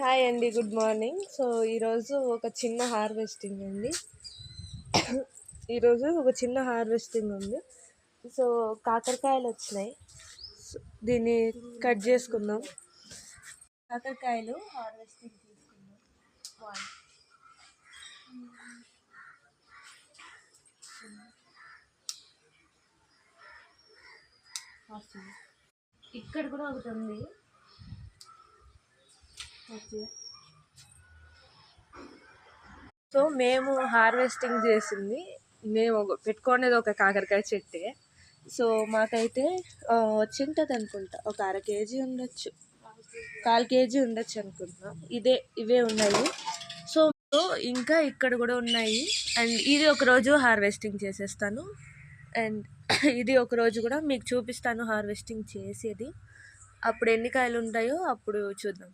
Hi అండి, good morning. So ఈరోజు ఒక చిన్న హార్వెస్టింగ్ అండి. ఈరోజు ఒక చిన్న హార్వెస్టింగ్ ఉంది. సో కాకరకాయలు వచ్చినాయి. దీన్ని కట్ చేసుకుందాం. కాకరకాయలు హార్వెస్టింగ్ తీసుకుందాం. ఇక్కడ కూడా ఒకటి ఉంది. సో మేము హార్వెస్టింగ్ చేసింది, మేము పెట్టుకునేది ఒక కాకరకాయ చెట్టే. సో మాకైతే వచ్చింటుంది అనుకుంటా, ఒక అర కేజీ ఉండొచ్చు, 1/4 కేజీ ఉండొచ్చు అనుకుంటున్నా. ఇవే ఉన్నాయి. సో ఇంకా ఇక్కడ కూడా ఉన్నాయి. అండ్ ఇది ఒకరోజు హార్వెస్టింగ్ చేసేస్తాను. అండ్ ఇది ఒకరోజు కూడా మీకు చూపిస్తాను హార్వెస్టింగ్ చేసేది. అప్పుడు ఎన్ని కాయలు ఉంటాయో అప్పుడు చూద్దాం.